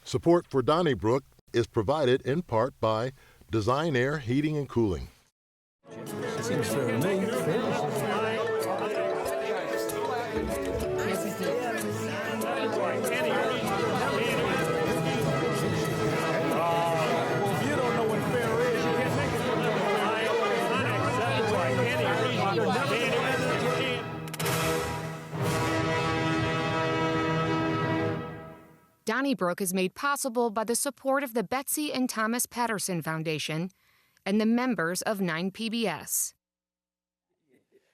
Support for Donnybrook is provided in part by Design Air Heating and Cooling. Donnybrook is made possible by the support of the Betsy and Thomas Patterson Foundation and the members of 9PBS.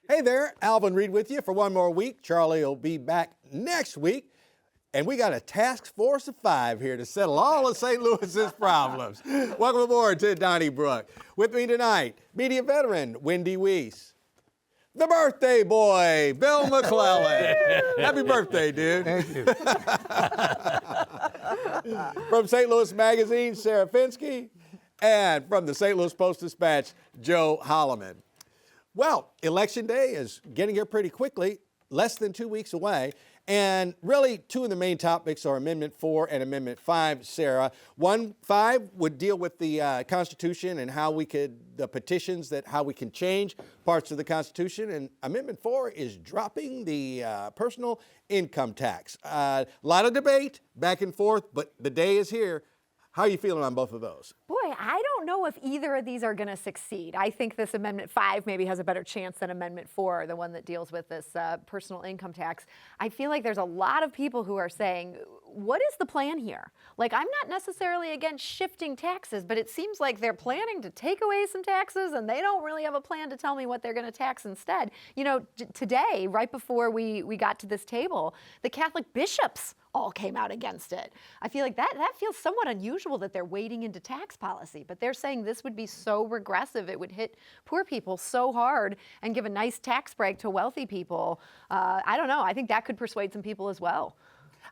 Hey there, Alvin Reid with you for one more week. Charlie will be back next week. And we got a task force of 5 here to settle all of St. Louis's problems. Welcome aboard to Donnybrook. With me tonight, media veteran Wendy, Wiese. The birthday boy, Bill McClellan. Happy birthday, dude. Thank you. From St. Louis Magazine, Sarah Fenske. And from the St. Louis Post-Dispatch, Joe Holleman. Well, Election Day is getting here pretty quickly, less than 2 weeks away. And really, 2 of the main topics are Amendment 4 and Amendment 5, Sarah. 5 would deal with the Constitution and how we could, the petitions that how we can change parts of the Constitution. And Amendment 4 is dropping the personal income tax. A lot of debate back and forth, but the day is here. How are you feeling on both of those? Boy, I don't know if either of these are going to succeed. I think this Amendment 5 maybe has a better chance than Amendment 4, the one that deals with this personal income tax. I feel like there's a lot of people who are saying, what is the plan here? Like, I'm not necessarily against shifting taxes, but it seems like they're planning to take away some taxes and they don't really have a plan to tell me what they're going to tax instead. You know, today, right before we got to this table, the Catholic bishops all came out against it. I feel like that feels somewhat unusual that they're wading into tax policy, but they're saying this would be so regressive, it would hit poor people so hard and give a nice tax break to wealthy people. I don't know, I think that could persuade some people as well.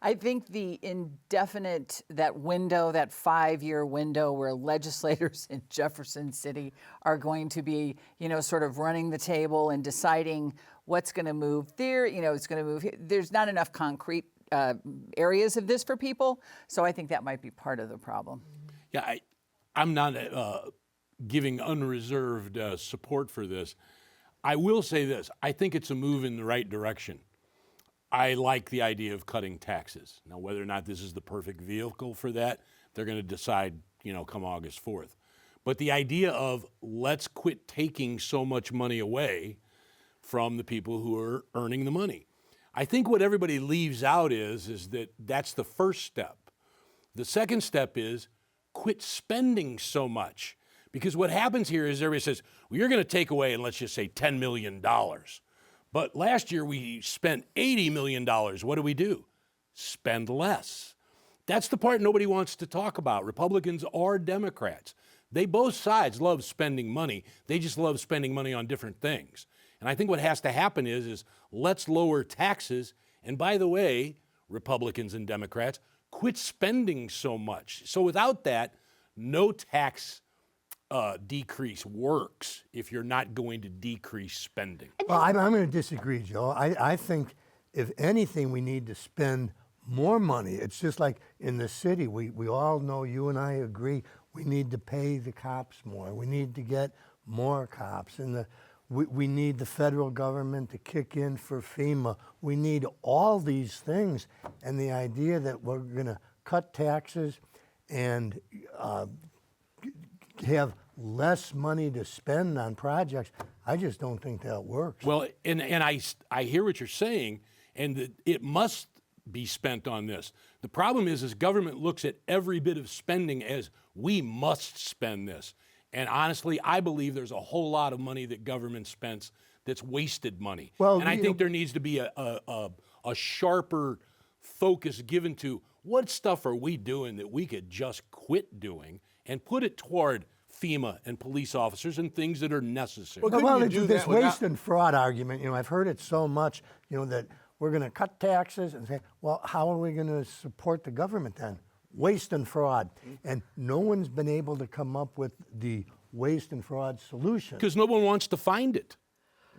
I think the indefinite, that window, that 5-year window where legislators in Jefferson City are going to be, sort of running the table and deciding what's going to move there, it's going to move here. There's not enough concrete areas of this for people, so I think that might be part of the problem. Yeah, I'm not giving unreserved support for this. I will say this, I think it's a move in the right direction. I like the idea of cutting taxes. Now, whether or not this is the perfect vehicle for that, they're going to decide, come August 4th. But the idea of let's quit taking so much money away from the people who are earning the money. I think what everybody leaves out is that that's the first step. The second step is quit spending so much. Because what happens here is everybody says, well, you're going to take away, and let's just say $10 million. But last year we spent $80 million. What do? Spend less. That's the part nobody wants to talk about. Republicans or Democrats. They both sides love spending money. They just love spending money on different things. And I think what has to happen is let's lower taxes. And by the way, Republicans and Democrats, quit spending so much. So without that, no tax decrease works if you're not going to decrease spending. Well, I'm going to disagree, Joe. I think, if anything, we need to spend more money. It's just like in the city, we all know, you and I agree, we need to pay the cops more. We need to get more cops. And we need the federal government to kick in for FEMA. We need all these things. And the idea that we're going to cut taxes and have less money to spend on projects, I just don't think that works. Well, and I hear what you're saying, and that it must be spent on this. The problem is government looks at every bit of spending as we must spend this. And honestly, I believe there's a whole lot of money that government spends that's wasted money. Well, and I think there needs to be a sharper focus given to what stuff are we doing that we could just quit doing and put it toward FEMA and police officers and things that are necessary. Well, this waste and fraud argument, I've heard it so much, that we're going to cut taxes and say, well, how are we going to support the government then? Waste and fraud. And no one's been able to come up with the waste and fraud solution. Because no one wants to find it.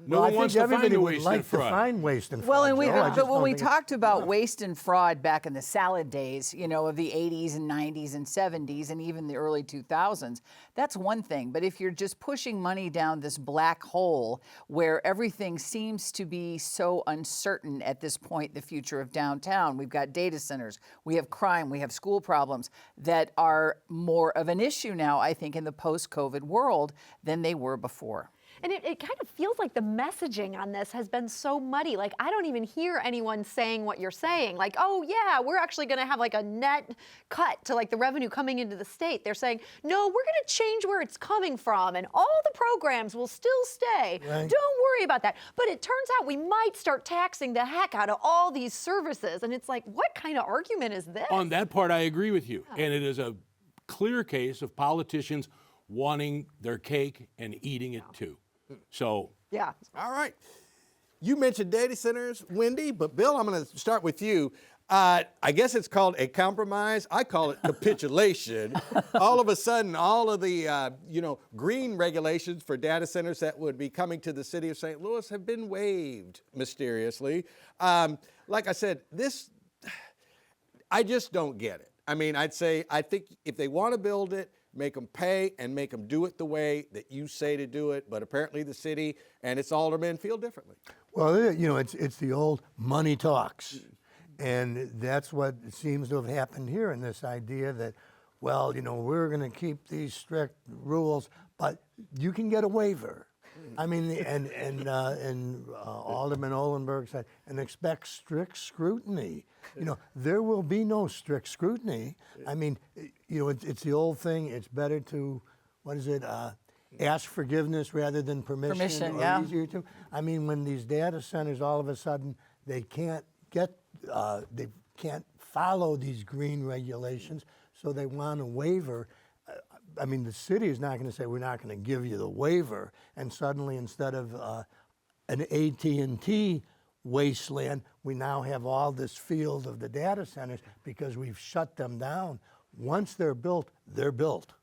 No one wants to find everybody a would waste like and fraud. to find waste and fraud. Well, and we, Joe. I just but when don't we think talked about waste and fraud back in the salad days, you know, of the 80s and 90s and 70s and even the early 2000s, that's one thing. But if you're just pushing money down this black hole where everything seems to be so uncertain at this point, the future of downtown, we've got data centers, we have crime, we have school problems that are more of an issue now, I think, in the post-COVID world than they were before. And it kind of feels like the messaging on this has been so muddy. Like, I don't even hear anyone saying what you're saying. Like, oh, yeah, we're actually going to have like a net cut to like the revenue coming into the state. They're saying, no, we're going to change where it's coming from and all the programs will still stay. Right. Don't worry about that. But it turns out we might start taxing the heck out of all these services. And it's like, what kind of argument is this? On that part, I agree with you. And it is a clear case of politicians wanting their cake and eating it too. So, Yeah. All right. You mentioned data centers, Wendy, but Bill, I'm going to start with you. I guess it's called a compromise. I call it capitulation. All of a sudden, all of the green regulations for data centers that would be coming to the city of St. Louis have been waived mysteriously. Like I said, I just don't get it. I mean, I think if they want to build it, make them pay and make them do it the way that you say to do it. But apparently the city and its aldermen feel differently. Well, it's the old money talks. And that's what seems to have happened here in this idea that, well, we're going to keep these strict rules, but you can get a waiver. I mean, and Alderman Ohlenberg said, and expect strict scrutiny. There will be no strict scrutiny. I mean, it's the old thing. It's better to, ask forgiveness rather than permission. Permission, or yeah. easier to. I mean, when these data centers all of a sudden they can't follow these green regulations, so they want a waiver. I mean, the city is not going to say, we're not going to give you the waiver, and suddenly instead of an AT&T wasteland, we now have all this field of the data centers because we've shut them down. Once they're built, they're built.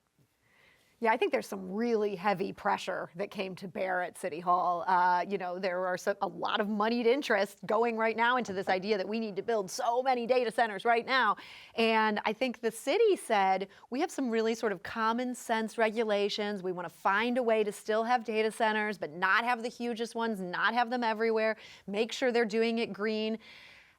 Yeah, I think there's some really heavy pressure that came to bear at City Hall. There are a lot of moneyed interest going right now into this idea that we need to build so many data centers right now. And I think the city said, we have some really sort of common sense regulations. We want to find a way to still have data centers, but not have the hugest ones, not have them everywhere, make sure they're doing it green.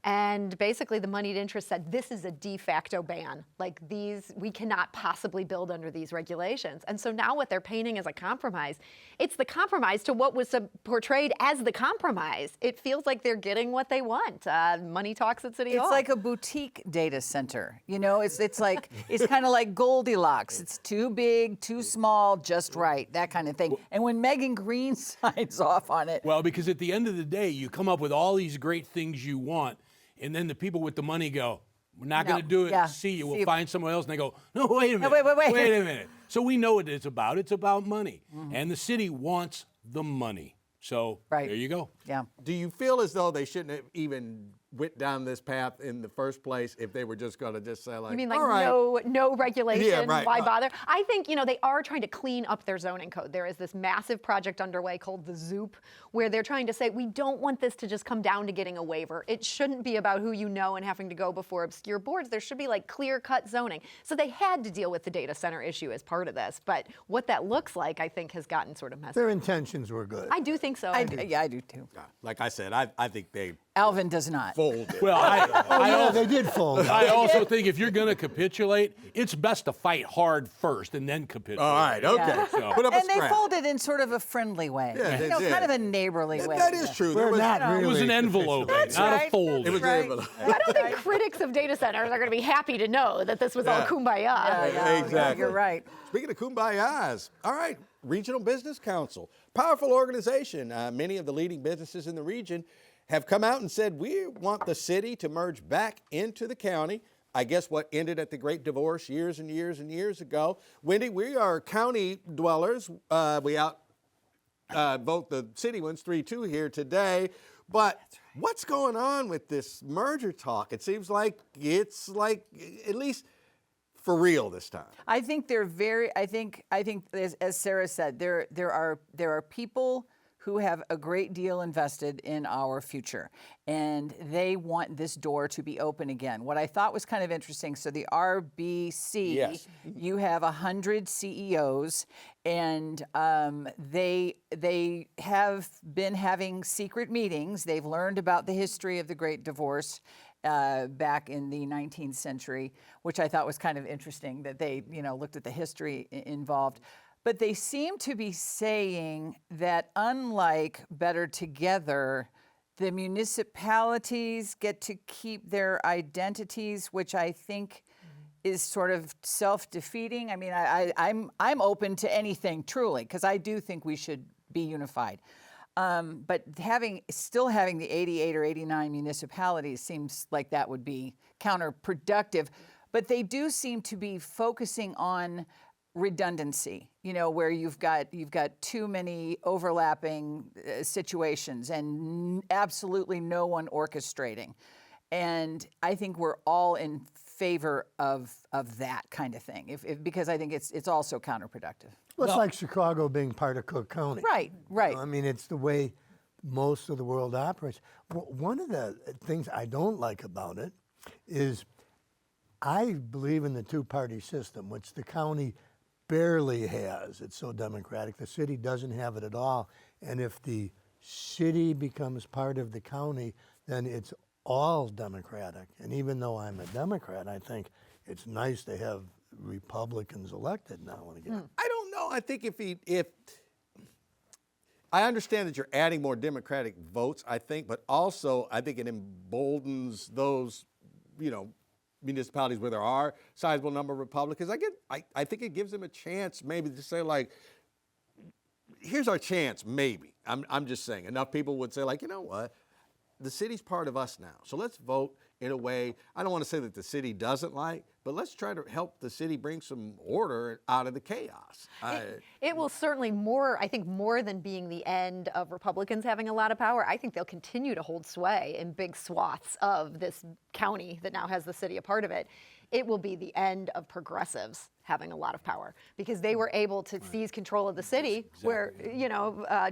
And basically the moneyed interest said, this is a de facto ban. Like we cannot possibly build under these regulations. And so now what they're painting as a compromise, it's the compromise to what was portrayed as the compromise. It feels like they're getting what they want. Money talks at City Hall. It's like a boutique data center. It's like, it's kind of like Goldilocks. It's too big, too small, just right, that kind of thing. And when Megan Green signs off on it. well, because at the end of the day, you come up with all these great things you want, and then the people with the money go, we're not going to do it. Yeah. See you. See We'll you. find someone else. And they go, no, wait a minute. wait. Wait a minute. So we know what it's about. It's about money. And the city wants the money. So Right. there you go. Yeah. Do you feel as though they shouldn't have even went down this path in the first place if they were just going to just say like, You mean like all right. no regulation? Yeah, right. Why bother? I think, they are trying to clean up their zoning code. There is this massive project underway called the Zoop, where they're trying to say, we don't want this to just come down to getting a waiver. It shouldn't be about who you know and having to go before obscure boards. There should be like clear-cut zoning. So they had to deal with the data center issue as part of this. But what that looks like, I think, has gotten sort of messy. Their intentions were good. I do think so. I do too. Like I said, I think they Alvin does not. folded. Well, They did fold. I also think if you're going to capitulate, it's best to fight hard first and then capitulate. All right, okay. Yeah. So- Put up a And they scrap. folded in sort of a friendly way. Yeah, they did. Kind of a neighborly way. That is true. There We're was, not It was really an envelope, That's not right. a fold. it was Right. able to- I don't think critics of data centers are going to be happy to know that this was all kumbaya. Yeah, Exactly. You're right. Speaking of kumbayas, all right, Regional Business Council, powerful organization. Many of the leading businesses in the region have come out and said, we want the city to merge back into the county. I guess what ended at the Great Divorce years and years and years ago. Wendy, we are county dwellers. We vote the city ones 3-2 here today. But what's going on with this merger talk? It seems like it's like, at least for real this time. I think they're very. I think as Sarah said, there are people who have a great deal invested in our future, and they want this door to be open again. What I thought was kind of interesting, so the RBC, Yes. you have 100 CEOs, and they have been having secret meetings. They've learned about the history of the Great Divorce back in the 19th century, which I thought was kind of interesting that they, looked at the history involved. But they seem to be saying that unlike Better Together, the municipalities get to keep their identities, which I think is sort of self-defeating. I mean, I'm open to anything, truly, because I do think we should be unified. But still having the 88 or 89 municipalities seems like that would be counterproductive. But they do seem to be focusing on redundancy, where you've got too many overlapping situations and absolutely no one orchestrating. And I think we're all in favor of that kind of thing, because I think it's also counterproductive. Well, it's like Chicago being part of Cook County. Right. I mean, it's the way most of the world operates. One of the things I don't like about it is I believe in the two-party system, which the county barely has. It's so democratic. The city doesn't have it at all. And if the city becomes part of the county, then it's all democratic. And even though I'm a Democrat, I think it's nice to have Republicans elected now and again. I don't know. I think if I understand that you're adding more Democratic votes, I think, but also I think it emboldens those, municipalities where there are sizable number of Republicans. I think it gives them a chance maybe to say, like, here's our chance, maybe. I'm just saying. Enough people would say, like, you know what? The city's part of us now. So let's vote in a way, I don't want to say that the city doesn't like, but let's try to help the city bring some order out of the chaos. It will certainly more than being the end of Republicans having a lot of power, I think they'll continue to hold sway in big swaths of this county that now has the city a part of it. It will be the end of progressives having a lot of power because they were able to seize control of the city where,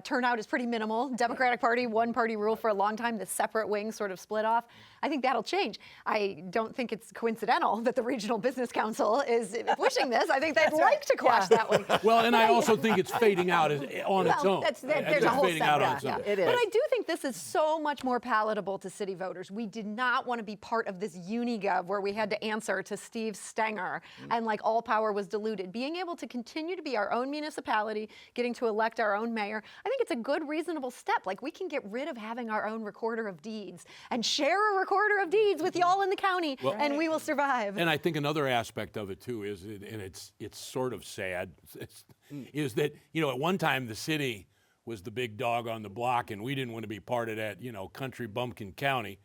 turnout is pretty minimal. Democratic Party, one party rule for a long time, the separate wings sort of split off. I think that'll change. I don't think it's coincidental that the Regional Business Council is pushing this. I think they'd like to quash that one. Well, and I also think it's fading out on its own. There's a whole fading out on its own. It is. But I do think this is so much more palatable to city voters. We did not want to be part of this unigov where we had to answer to Steve Stenger and like all power was diluted. Being able to continue to be our own municipality, getting to elect our own mayor, I think it's a good, reasonable step. Like we can get rid of having our own recorder of deeds and share a recorder of deeds with y'all in the county, and we will survive. And I think another aspect of it too is, and it's sort of sad, is that at one time the city was the big dog on the block, and we didn't want to be part of that, country bumpkin county.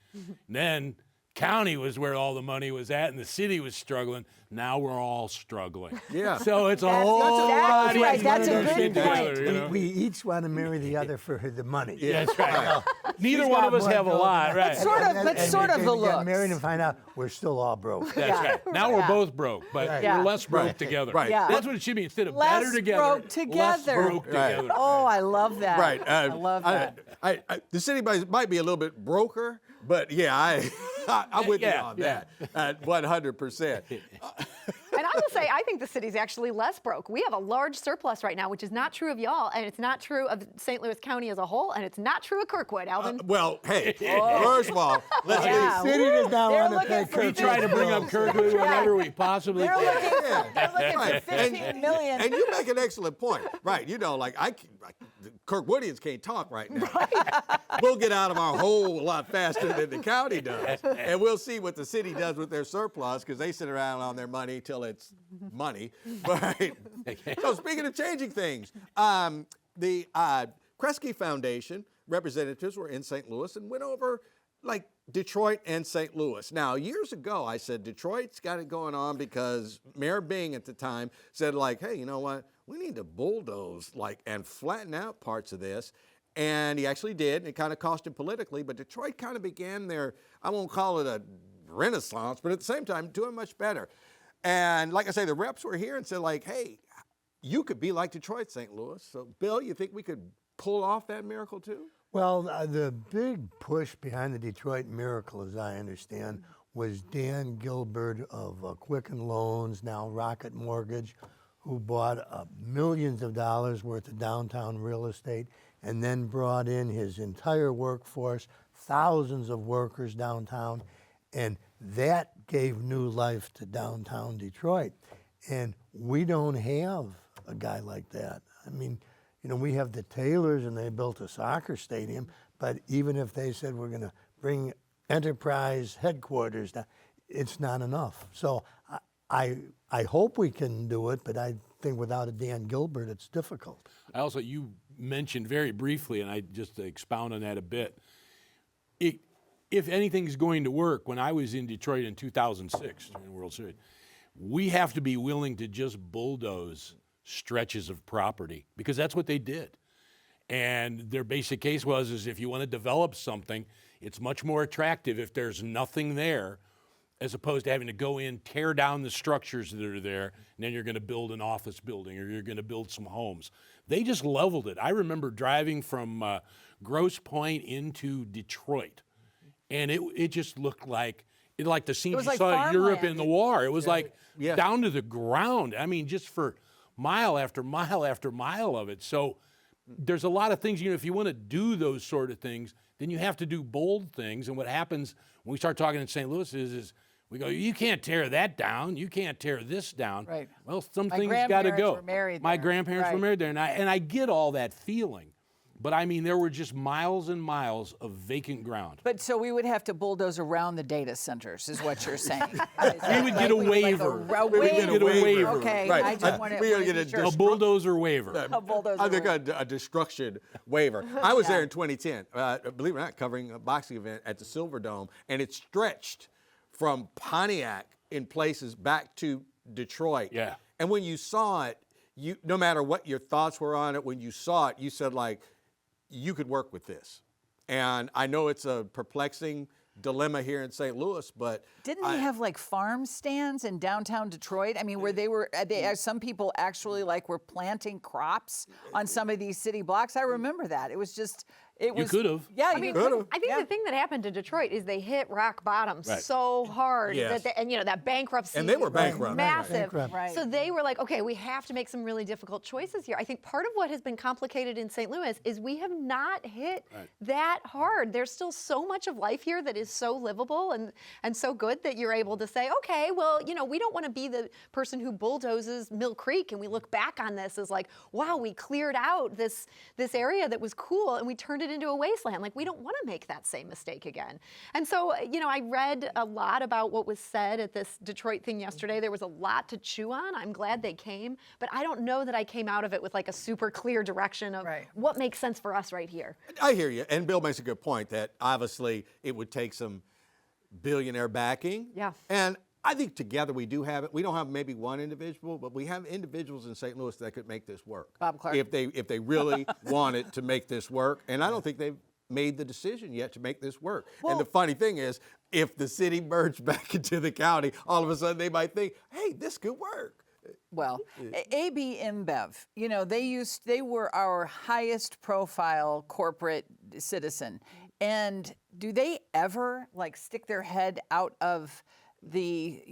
Then county was where all the money was at, and the city was struggling. Now we're all struggling. Yeah. So it's a whole lot. That's right. That's a good together, We each want to marry the other for the money. Yeah, that's right. Neither one of us have a lot, right? Sort of the Get looks. married and find out we're still all broke. That's right. Now we're both broke, but we're less broke together. Right. Yeah. That's what it should be. Instead of Less better together, broke together. less broke together. Oh, I love that. Right. I love that. The city might be a little bit broker, but I'm with you on that at 100%. And I will say, I think the city's actually less broke. We have a large surplus right now, which is not true of y'all, and it's not true of St. Louis County as a whole, and it's not true of Kirkwood, Alvin. Well, hey, first of all, let's Yeah. The city does not They're want to looking pay for- We Kirkwood try to bring up bills. Kirkwood whenever we possibly They're can. looking for 15 million. And you make an excellent point. Right. The Kirkwoodians can't talk right now. We'll get out of our hole a lot faster than the county does. And we'll see what the city does with their surplus because they sit around on their money till it's money. Right. So speaking of changing things, the Kresge Foundation representatives were in St. Louis and went over like Detroit and St. Louis. Now, years ago, I said Detroit's got it going on because Mayor Bing at the time said like, hey, you know what? We need to bulldoze and flatten out parts of this. And he actually did, and it kind of cost him politically, but Detroit kind of began their, I won't call it a renaissance, but at the same time, doing much better. And like I say, the reps were here and said like, hey, you could be like Detroit, St. Louis. So, Bill, you think we could pull off that miracle too? Well, the big push behind the Detroit Miracle, as I understand, was Dan Gilbert of Quicken Loans, now Rocket Mortgage, who bought millions of dollars worth of downtown real estate and then brought in his entire workforce, thousands of workers downtown, and that gave new life to downtown Detroit. And we don't have a guy like that. I mean, you know, we have the Taylors and they built a soccer stadium, but even if they said we're going to bring enterprise headquarters down, it's not enough. So I hope we can do it, but I think without a Dan Gilbert, it's difficult. You mentioned very briefly, and I just expound on that a bit. If anything's going to work, when I was in Detroit in 2006 during the World Series, we have to be willing to just bulldoze stretches of property, because that's what they did. And their basic case is if you want to develop something, it's much more attractive if there's nothing there, as opposed to having to go in, tear down the structures that are there, and then you're going to build an office building or you're going to build some homes. They just leveled it. I remember driving from Grosse Pointe into Detroit, and it just looked like the scenes you like saw in Europe farmland. in the war. It was down to the ground. I mean, just for mile after mile after mile of it. So there's a lot of things, if you want to do those sort of things, then you have to do bold things. And what happens when we start talking in St. Louis is we go, you can't tear that down. You can't tear this down. Right. Well, some My things got to grandparents go. were married My there. grandparents were Right. married there. And I get all that feeling. But I mean, there were just miles and miles of vacant ground. But so we would have to bulldoze around the data centers, is what you're saying. We would get a waiver. We would get a waiver. Okay, Right. I just want to We gotta get a sure. A bulldozer waiver. A bulldozer I think waiver. a destruction waiver. I was there in 2010, believe it or not, covering a boxing event at the Silver Dome, and it stretched from Pontiac in places back to Detroit. Yeah. And when you saw it, no matter what your thoughts were on it, when you saw it, you said, you could work with this. And I know it's a perplexing dilemma here in St. Louis, but Didn't they have farm stands in downtown Detroit? I mean, where some people actually were planting crops on some of these city blocks. I remember that. It was just, it was. You could have. Yeah, I mean, could've. I think the thing that happened to Detroit is they hit rock bottom Right. so hard Yes. that that bankruptcy And they were was bankrupt. massive. Bankrupt. Right. So they were like, okay, we have to make some really difficult choices here. I think part of what has been complicated in St. Louis is we have not hit that hard. There's still so much of life here that is so livable and so good that you're able to say, okay, well, we don't want to be the person who bulldozes Mill Creek and we look back on this as wow, we cleared out this area that was cool and we turned it into a wasteland. We don't want to make that same mistake again. And so, I read a lot about what was said at this Detroit thing yesterday. There was a lot to chew on. I'm glad they came, but I don't know that I came out of it with a super clear direction of what makes sense for us right here. I hear you. And Bill makes a good point that obviously it would take some billionaire backing. Yeah. And I think together we do have it. We don't have maybe one individual, but we have individuals in St. Louis that could make this work. Bob Clark. If they really wanted to make this work. And I don't think they've made the decision yet to make this work. And the funny thing is, if the city merged back into the county, all of a sudden they might think, hey, this could work. Well, AB InBev, they were our highest profile corporate citizen. And do they ever stick their head out of the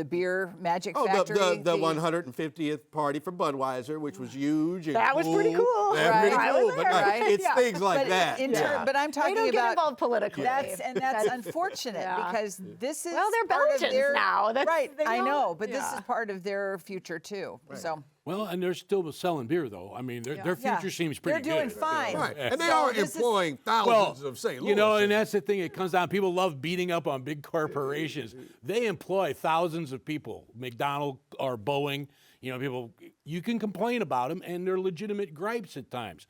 beer magic factory? The 150th party for Budweiser, which was huge. And That was pretty cool. That Right. pretty I cool. was But there, right? it's Yeah. things like but that. But I'm talking They don't get about involved politically. That's unfortunate Yeah. because this is Well, they're part of Belgians their, now. Right, I don't- know, but this yeah. is part of their future too. So Well, and they're still selling beer, though. I mean, their future seems pretty good. They're doing fine. Right. And they So are this is- employing thousands of St. Louis. And that's the thing. It comes down. People love beating up on big corporations. They employ thousands of people. McDonald's or Boeing. People. You can complain about them, and they're legitimate gripes at times.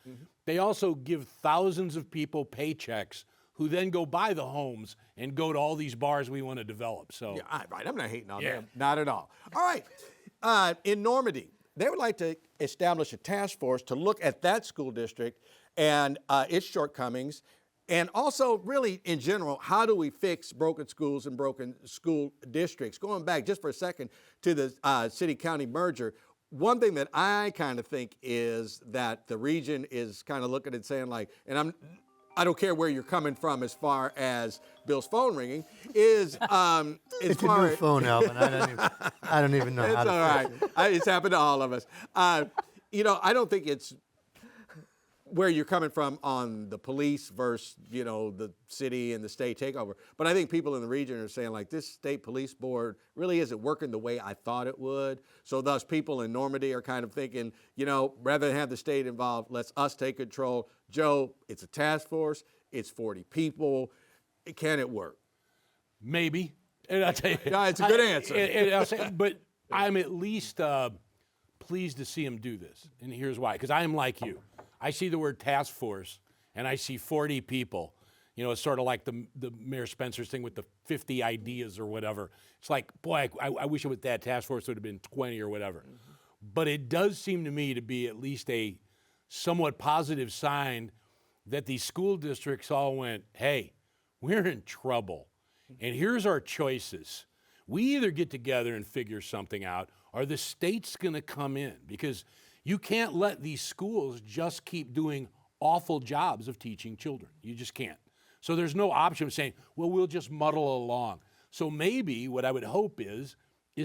They also give thousands of people paychecks, who then go buy the homes and go to all these bars we want to develop. So. Yeah, right. I'm not hating on Yeah. them. Not at all. All right. In Normandy, they would like to establish a task force to look at that school district and its shortcomings. And also, really, in general, how do we fix broken schools and broken school districts? Going back just for a second to the city-county merger, one thing that I kind of think is that the region is kind of looking and saying like, and I don't care where you're coming from as far as Bill's phone ringing, is It's a new phone, Alvin. I don't even know how it's to all fix right. it. It's happened to all of us. I don't think it's where you're coming from on the police versus, the city and the state takeover. But I think people in the region are saying like, this state police board really isn't working the way I thought it would. So thus people in Normandy are kind of thinking, rather than have the state involved, let's us take control. Joe, it's a task force. It's 40 people. Can it work? Maybe. And I'll tell you, Yeah, it's a good answer. And I'll say, but I'm at least pleased to see him do this. And here's why. Because I am like you. I see the word task force, and I see 40 people. It's sort of like the Mayor Spencer's thing with the 50 ideas or whatever. It's like, boy, I wish that task force would have been 20 or whatever. Mm-hmm. But it does seem to me to be at least a somewhat positive sign that these school districts all went, hey, we're in trouble. And here's our choices. We either get together and figure something out, or the state's going to come in, because you can't let these schools just keep doing awful jobs of teaching children. You just can't. So there's no option of saying, well, we'll just muddle along. So maybe what I would hope is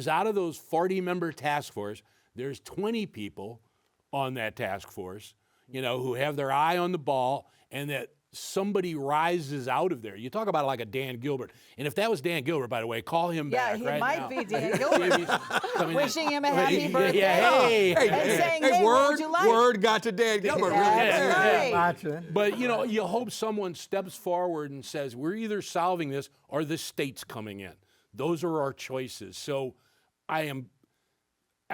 out of those 40-member task force, there's 20 people on that task force, who have their eye on the ball, and that somebody rises out of there. You talk about it like a Dan Gilbert. And if that was Dan Gilbert, by the way, call him back right now. Yeah, he might be Dan Gilbert. Wishing him a happy birthday. Yeah, hey, word got to Dan Gilbert. Right. But, you hope someone steps forward and says, we're either solving this or the state's coming in. Those are our choices. So I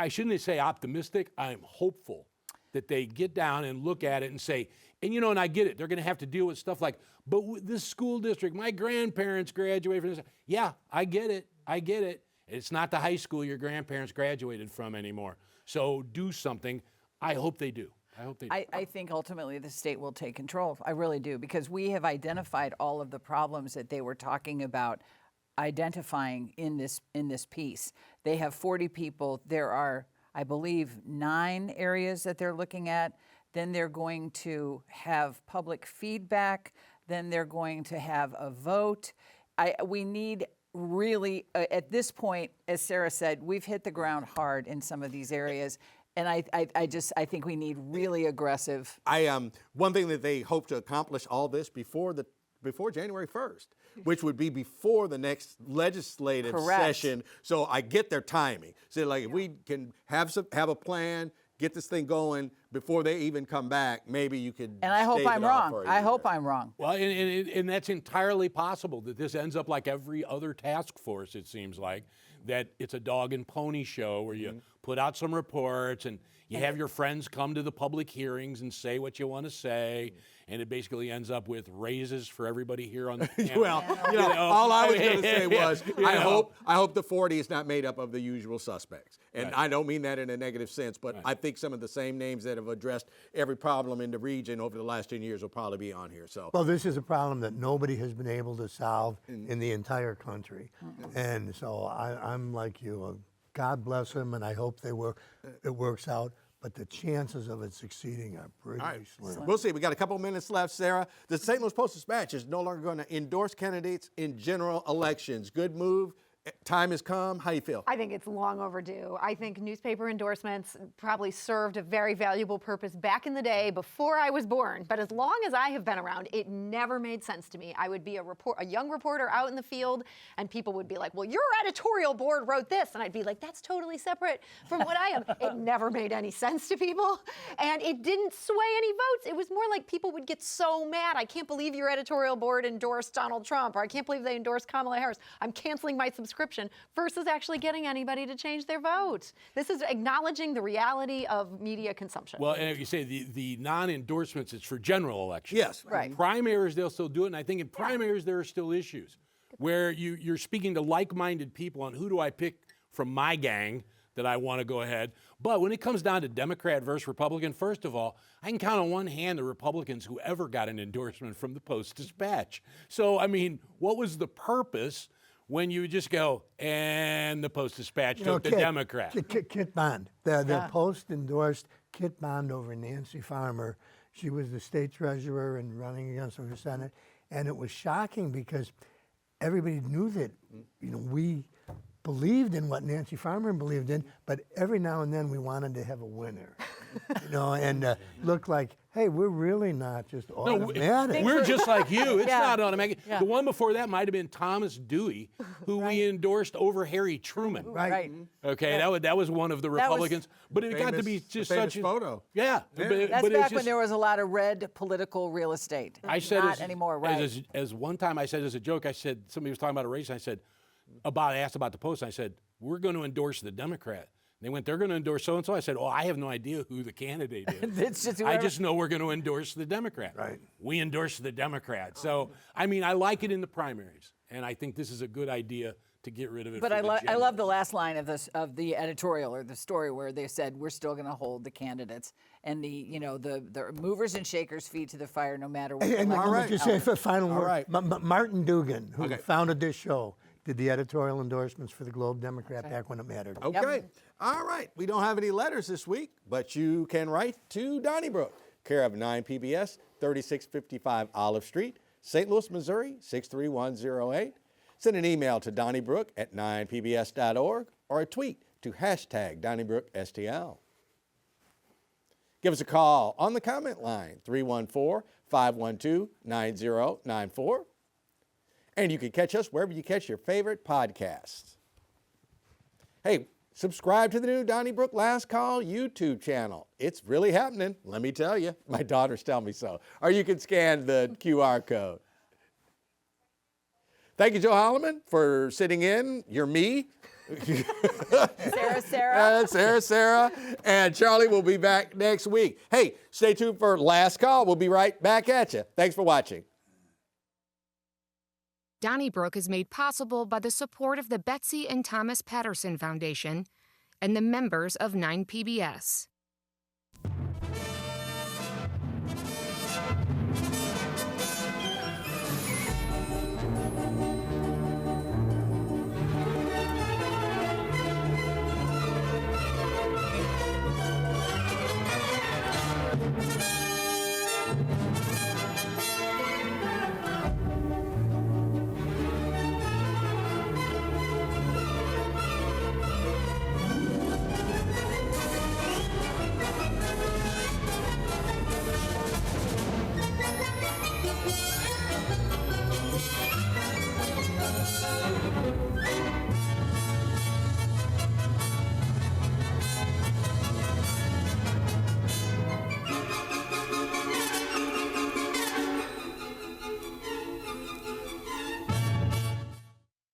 shouldn't say optimistic, I am hopeful that they get down and look at it and say, and I get it, they're going to have to deal with stuff like, but this school district, my grandparents graduated from this. Yeah, I get it. It's not the high school your grandparents graduated from anymore. So do something. I hope they do. I think ultimately the state will take control. I really do, because we have identified all of the problems that they were talking about identifying in this piece. They have 40 people. There are, I believe, 9 areas that they're looking at. Then they're going to have public feedback. Then they're going to have a vote. We need really, at this point, as Sarah said, we've hit the ground hard in some of these areas. And I think we need really aggressive. One thing that they hope to accomplish all this before January 1st, which would be before the next legislative session. So I get their timing. So if we can have a plan, get this thing going before they even come back, maybe you could. And I hope I'm wrong. I hope I'm wrong. Well, and that's entirely possible that this ends up like every other task force, it seems like, that it's a dog and pony show where you put out some reports and you have your friends come to the public hearings and say what you want to say, and it basically ends up with raises for everybody here on the panel. Well, all I was going to say was I hope the 40 is not made up of the usual suspects. And I don't mean that in a negative sense, but I think some of the same names that have addressed every problem in the region over the last 10 years will probably be on here. So, well, this is a problem that nobody has been able to solve in the entire country. And so I'm like you. God bless them, and I hope it works out. But the chances of it succeeding are pretty slim. We'll see. We got a couple minutes left, Sarah. The St. Louis Post-Dispatch is no longer going to endorse candidates in general elections. Good move. Time has come. How do you feel? I think it's long overdue. I think newspaper endorsements probably served a very valuable purpose back in the day before I was born. But as long as I have been around, it never made sense to me. I would be a young reporter out in the field, and people would be like, well, your editorial board wrote this. And I'd be like, that's totally separate from what I am. It never made any sense to people. And it didn't sway any votes. It was more like people would get so mad. I can't believe your editorial board endorsed Donald Trump, or I can't believe they endorsed Kamala Harris. I'm canceling my subscription, versus actually getting anybody to change their vote. This is acknowledging the reality of media consumption. Well, and if you say the non-endorsements, it's for general elections. Yes. Right. Primaries, they'll still do it, and I think in primaries there are still issues where you're speaking to like-minded people on who do I pick from my gang that I want to go ahead. But when it comes down to Democrat versus Republican, first of all, I can count on one hand the Republicans who ever got an endorsement from the Post-Dispatch. So, I mean, what was the purpose when you just go, and the Post-Dispatch You know, took the Kit- Democrat. Kit Bond. The Post endorsed Kit Bond over Nancy Farmer. She was the state treasurer and running against her for Senate. And it was shocking because everybody knew that, we believed in what Nancy Farmer believed in, but every now and then we wanted to have a winner, and look like, hey, we're really not just automatic. We're just like you. It's Yeah. not automatic. Yeah. The one before that might have been Thomas Dewey, who we endorsed over Harry Truman. Right. Okay, that was one of the Republicans. But it got to be just famous such a photo. Yeah. That's but back it's when just, there was a lot of red political real estate. I said Not anymore, right? As one time I said as a joke, I said, somebody was talking about a race, and I said, asked about the Post, and I said, we're going to endorse the Democrat. They went, they're going to endorse so-and-so. I said, I have no idea who the candidate is. It's just I whoever- just know we're going to endorse the Democrat. Right. We endorse the Democrat. So, I mean, I like it in the primaries, and I think this is a good idea to get rid of it. But for I the love generals. the last line of the editorial or the story where they said we're still going to hold the candidates and the movers and shakers feet to the fire no matter what. And election let me just say for final word, right. Martin Dugan, who Okay. founded this show, did the editorial endorsements for the Globe Democrat back when it mattered. Okay. All right. We don't have any letters this week, but you can write to Donnybrook, care of 9 PBS, 3655 Olive Street, St. Louis, Missouri, 63108. Send an email to donnybrook@9pbs.org or a tweet to #DonnybrookSTL. Give us a call on the comment line, 314-512-9094. And you can catch us wherever you catch your favorite podcasts. Hey, subscribe to the new Donnybrook Last Call YouTube channel. It's really happening, let me tell you. My daughters tell me so. Or you can scan the QR code. Thank you, Joe Holleman, for sitting in. You're me. Sarah. And Charlie will be back next week. Hey, stay tuned for Last Call. We'll be right back at you. Thanks for watching. Donnybrook is made possible by the support of the Betsy and Thomas Patterson Foundation and the members of 9 PBS.